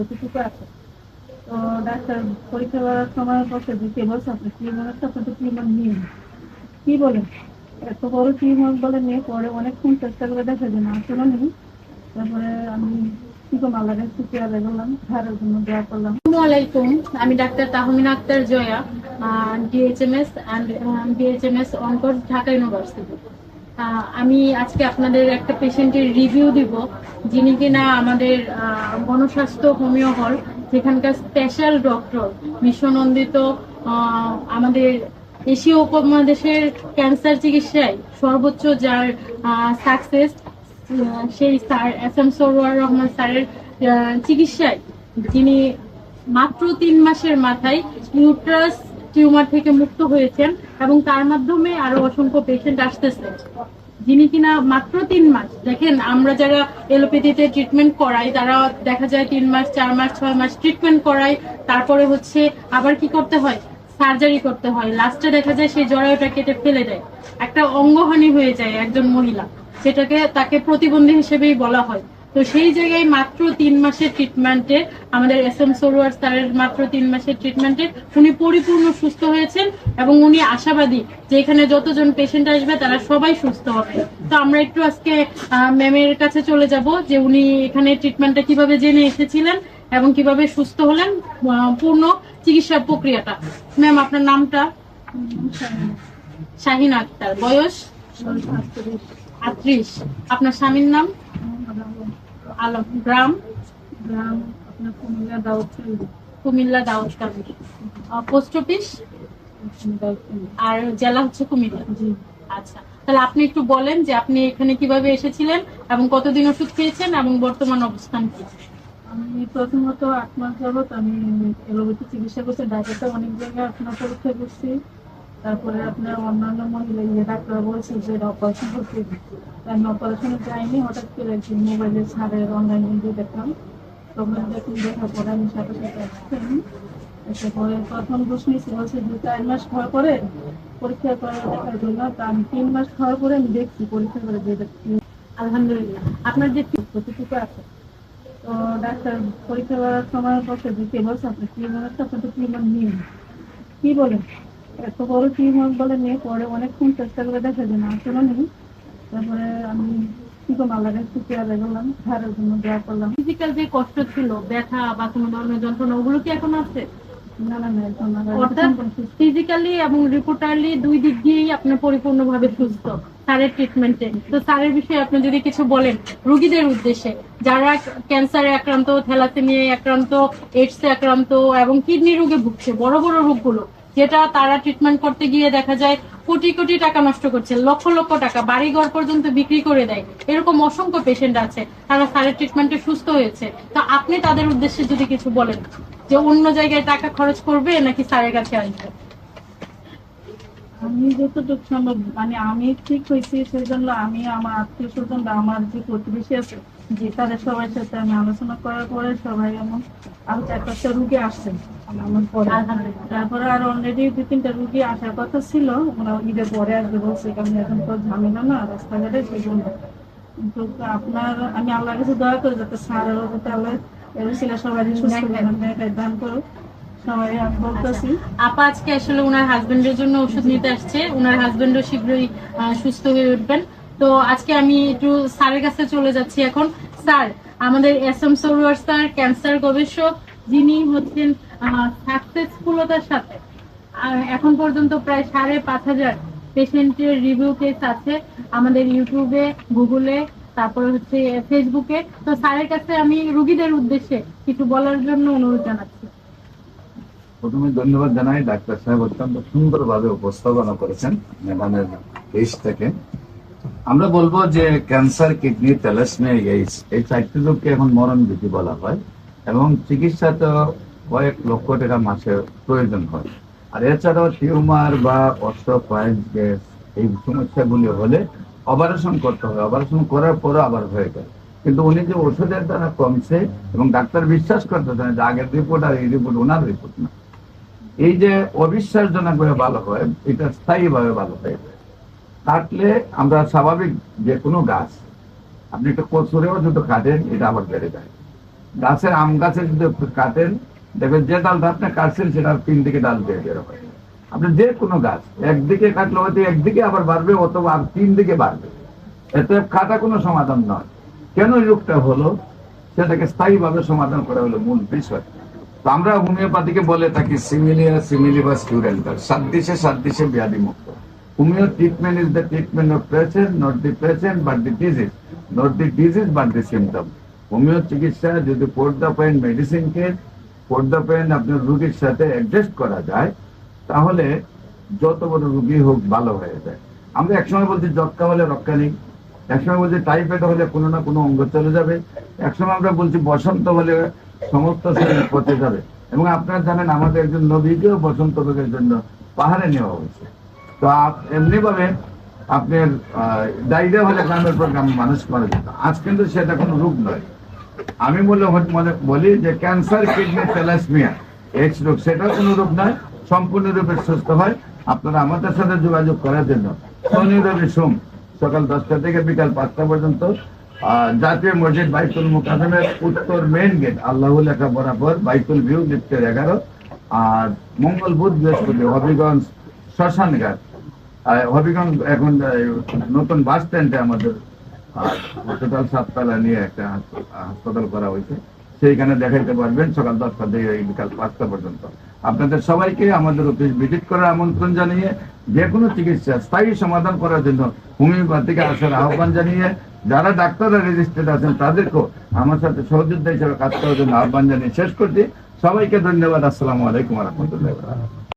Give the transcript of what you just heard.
কতটুকু আছে। তো ডাক্তার পরীক্ষা করার সময় বসে দিতে বলছে আপনি টিউমার আছে, আপনি তো টিউমার নিয়ে কি বলেন, এত বড় টিউমার বলে নিয়ে পরে অনেকক্ষণ চেষ্টা করে দেখা যায় না আসলে নেই। তারপরে আমি কি করলাম, আল্লাহ কাছে চেয়ারে গেলাম, ঘরের জন্য দোয়া করলাম। আসসালামু আলাইকুম, আমি ডাক্তার তাহমিনা আক্তার জয়া, ডিএইচএমএস অনকোর, ঢাকা ইউনিভার্সিটি। আমি আজকে আপনাদের একটা পেশেন্টের রিভিউ দিব, যিনি কিনা আমাদের গণস্বাস্থ্য হোমিও হল যেখানকার স্পেশাল ডক্টর, বিশ্বনন্দিত, আমাদের এশীয় উপমহাদেশের ক্যান্সার চিকিৎসায় সর্বোচ্চ যার সাকসেস, সেই sir S M Sarwar Rahman স্যারের চিকিৎসায় যিনি মাত্র 3 মাসের মাথায় ইউট্রাস টিউমার থেকে মুক্ত হয়েছেন এবং তার মাধ্যমে আরো অসংখ্য পেশেন্ট আসতেছে, যিনি কিনা মাত্র 3 মাস। দেখেন, আমরা যারা এলোপ্যাথিতে ট্রিটমেন্ট করাই তারা দেখা যায় 3 মাস, 4 মাস, 6 মাস ট্রিটমেন্ট করাই, তারপরে হচ্ছে আবার কি করতে হয়, সার্জারি করতে হয়, লাস্টে দেখা যায় সেই জরায়ুটা কেটে ফেলে দেয়, একটা অঙ্গহানি হয়ে যায় একজন মহিলা, সেটাকে তাকে প্রতিবন্ধী হিসেবেই বলা হয়। তো সেই জায়গায় মাত্র 3 মাসের ট্রিটমেন্টে, আমাদের এস এম সরোয়ার স্যারের মাত্র 3 মাসের ট্রিটমেন্টে উনি পরিপূর্ণ সুস্থ হয়েছেন এবং উনি আশাবাদী যে এখানে যতজন পেশেন্ট আসবে তারা সবাই সুস্থ হবে। তো আমরা একটু আজকে ম্যামের কাছে চলে যাব যে উনি এখানে ট্রিটমেন্টটা কিভাবে জেনে এসেছিলেন এবং কিভাবে সুস্থ হলেন, পূর্ণ চিকিৎসা প্রক্রিয়াটা। ম্যাম, আপনার নামটা? শাহিনা আক্তার, বয়স 38। আপনার স্বামীর নাম? আলম। গ্রাম? গ্রাম আপনার কুমিল্লা দাউদকান্দি। কুমিল্লা দাউদকান্দি। Post office? আর জেলা হচ্ছে কুমিল্লা। জি। আচ্ছা, তাহলে আপনি একটু বলেন যে আপনি এখানে কিভাবে এসেছিলেন এবং কতদিন ওষুধ খেয়েছেন এবং বর্তমান অবস্থান কি? আমি প্রথমত 8 মাস যাবত আমি এলোপ্যাথি চিকিৎসা করছি, ঢাকাতে অনেক জায়গায় আপনার পরীক্ষা করছি। তারপরে আপনার অন্যান্য মহিলা ডাক্তার বলছে যে অপারেশন করতে, আমি অপারেশনে যাইনি। হঠাৎ করে একদিন মোবাইলে ছাড়ের অনলাইন ভিডিও দেখলাম, তখন দেখার পরে আমি সাথে সাথে আসলাম। এসে পরে প্রথম ডোজ নিয়েছি, বলছে 2-4 মাস খাওয়ার পরে পরীক্ষা করে দেখার জন্য। তা আমি 3 মাস খাওয়ার পরে আমি দেখছি পরীক্ষা করে যে আলহামদুলিল্লাহ। আপনার যে কতটুকু আছে। তো ডাক্তার পরীক্ষা করার সময় বসে দিতে বলছে আপনি টিউমার আছে, আপনি তো টিউমার নিয়ে কি বলেন, এত বড় টিউমার বলে নিয়ে পরে অনেকক্ষণ চেষ্টা করে দেখা যায় না আসলে নেই। তারপরে আমি কি করলাম, আল্লাহ কাছে চেয়ারে গেলাম, ঘরের জন্য দোয়া করলাম। ফিজিক্যাল যে কষ্ট ছিল, ব্যথা বা কোনো ধরনের যন্ত্রণা, ওগুলো কি এখন আছে? না না না, এখন অর্থাৎ ফিজিক্যালি এবং রিপোর্টারলি দুই দিক দিয়েই আপনি পরিপূর্ণভাবে সুস্থ স্যারের ট্রিটমেন্টে। তো স্যারের বিষয়ে আপনি যদি কিছু বলেন রোগীদের উদ্দেশ্যে, যারা ক্যান্সারে আক্রান্ত, থ্যালাসেমিয়ায় আক্রান্ত, এইডসে আক্রান্ত এবং কিডনি রোগে ভুগছে, বড় বড় রোগগুলো যেটা তারা ট্রিটমেন্ট করতে গিয়ে দেখা যায় কোটি কোটি টাকা নষ্ট করছে, লক্ষ লক্ষ টাকা, বাড়িঘর পর্যন্ত বিক্রি করে দেয়, এরকম অসংখ্য পেশেন্ট আছে, তারা স্যারের ট্রিটমেন্টে সুস্থ হয়েছে। তো আপনি তাদের উদ্দেশ্যে যদি কিছু বলেন যে অন্য জায়গায় টাকা খরচ করবে নাকি স্যারের কাছে আসবে? আমি যতটুকু সম্ভব, মানে আমি ঠিক হয়েছি সেই জন্য আমি আমার আত্মীয় স্বজন বা আমার যে প্রতিবেশী আছে যে তাদের সবার সাথে আমি আলোচনা করার পরে সবাই এমন আরো 4-5টা রুগী আসছেন আমার পরে। তারপরে আর অলরেডি 2-3টা রুগী আসার কথা ছিল, ওরা ঈদের পরে আসবে বলছে, কারণ এখন তো ঝামেলা না রাস্তাঘাটে, সেই জন্য। কিন্তু আপনার আমি আল্লাহর কাছে দয়া করি যাতে স্যারেরও যাতে আল্লাহ ছিল সবাই সুস্থ দান করো, সবাই আমি বলতেছি। আপা আজকে আসলে ওনার হাজবেন্ডের জন্য ওষুধ নিতে আসছে, ওনার হাজবেন্ডও শীঘ্রই সুস্থ হয়ে উঠবেন। তো আজকে আমি একটু স্যারের কাছে চলে যাচ্ছি এখন। স্যার, আমাদের S M Sarwar sir cancer গবেষক, যিনি হচ্ছেন সাকসেসফুলতার সাথে এখন পর্যন্ত প্রায় 5,500 পেশেন্টের রিভিউ কেস আছে আমাদের ইউটিউবে, গুগলে, তারপরে হচ্ছে ফেসবুকে। তো স্যারের কাছে আমি রোগীদের উদ্দেশ্যে কিছু বলার জন্য অনুরোধ জানাচ্ছি। প্রথমে ধন্যবাদ জানাই, ডাক্তার সাহেব অত্যন্ত সুন্দরভাবে উপস্থাপনা করেছেন ম্যাডামের দেশ থেকে। আমরা বলবো যে ক্যান্সার, কিডনি, থ্যালাসেমিয়া, এইডস, এই 4টি রোগকে এখন মরণ ভীতি বলা হয় এবং চিকিৎসা তো কয়েক লক্ষ টাকা মাসে প্রয়োজন হয়। আর এছাড়াও টিউমার বা অস্ট্রোপাইস গ্যাস, এই সমস্যাগুলি হলে অপারেশন করতে হয়, অপারেশন করার পরও আবার হয়ে যায়। কিন্তু উনি যে ওষুধের দ্বারা কমছে এবং ডাক্তার বিশ্বাস করতেছেন যে আগের রিপোর্ট আর এই রিপোর্ট ওনার রিপোর্ট না, এই যে অবিশ্বাসজনক ভাবে ভালো হয়, এটা স্থায়ী ভাবে ভালো হয়ে যায়। কাটলে আমরা স্বাভাবিক যে কোনো গাছ, আপনি একটা কচুরেও যদি কাটেন এটা আবার বেড়ে যায়। গাছের আম গাছে যদি কাটেন, দেখবেন যে ডালটা আপনি কাটছেন সেটা 3 দিকে ডাল দিয়ে বেরোবে। আপনি যে কোনো গাছ একদিকে কাটলে হয়তো একদিকে আবার বাড়বে, অথবা আর 3 দিকে বাড়বে। এতে কাটা কোনো সমাধান নয়। কেন এই রোগটা হলো সেটাকে স্থায়ীভাবে সমাধান করা হলো মূল বিষয়। তো আমরা হোমিওপ্যাথিকে বলে থাকি সিমিলিয়া সিমিলিবাস কিউরেন্টার, সাদৃশ্যে ব্যাধি মুক্ত। Homeo treatment is the treatment of patient, not the patient but the disease, not the disease but the symptom. Homeo চিকিৎসা যদি ফর দ্য পেইন মেডিসিনকে ফর দ্য পেইন আপনার রোগীর সাথে অ্যাডজাস্ট করা যায়, তাহলে যত বড় রোগী হোক ভালো হয়ে যায়। আমরা একসময় বলছি যক্কা হলে রক্ষা নেই, একসময় বলছি টাইফয়েড হলে কোনো না কোনো অঙ্গ চলে যাবে, একসময় আমরা বলছি বসন্ত হলে সমস্ত শরীর পচে যাবে। এবং আপনারা জানেন আমাদের একজন নবীকেও বসন্ত রোগের জন্য পাহাড়ে নেওয়া হয়েছে। তো এমনি ভাবে আপনার ডায়রিয়া হলে গ্রামের পর গ্রাম মানুষ মারা যেত। আজ কিন্তু সেটা কোনো রোগ নয়। আমি বলি যে ক্যান্সার, কিডনি, থ্যালাসেমিয়া, এইডস রোগ সেটাও কোনো রোগ নয়, সম্পূর্ণরূপে সুস্থ হয়। আপনারা আমাদের সাথে যোগাযোগ করার জন্য শনি রবি সোম সকাল 10টা থেকে বিকাল 5টা পর্যন্ত জাতীয় মসজিদ বাইতুল মুকাররমের উত্তর মেইন গেট আল্লাহ লেখা বরাবর বাইতুল ভিউ লিফটের 11, আর মঙ্গল বুধ বৃহস্পতি হবিগঞ্জ শ্মশানঘাট, হবিগঞ্জ এখন নতুন বাস স্ট্যান্ডে আমাদের টোটাল 7 তলা নিয়ে একটা হাসপাতাল করা হয়েছে, সেইখানে দেখাইতে পারবেন সকাল 10টা থেকে বিকাল 5টা পর্যন্ত। আপনাদের সবাইকে আমাদের অফিস ভিজিট করার আমন্ত্রণ জানিয়ে যে কোনো চিকিৎসা স্থায়ী সমাধান করার জন্য হোমিওপ্যাথিকে আসার আহ্বান জানিয়ে, যারা ডাক্তাররা রেজিস্টার্ড আছেন তাদেরকেও আমার সাথে সহযোদ্ধা হিসেবে কাজ করার জন্য আহ্বান জানিয়ে শেষ করছি। সবাইকে ধন্যবাদ। আসসালামু আলাইকুম ওয়া রাহমাতুল্লাহি ওয়া বারাকাতুহু।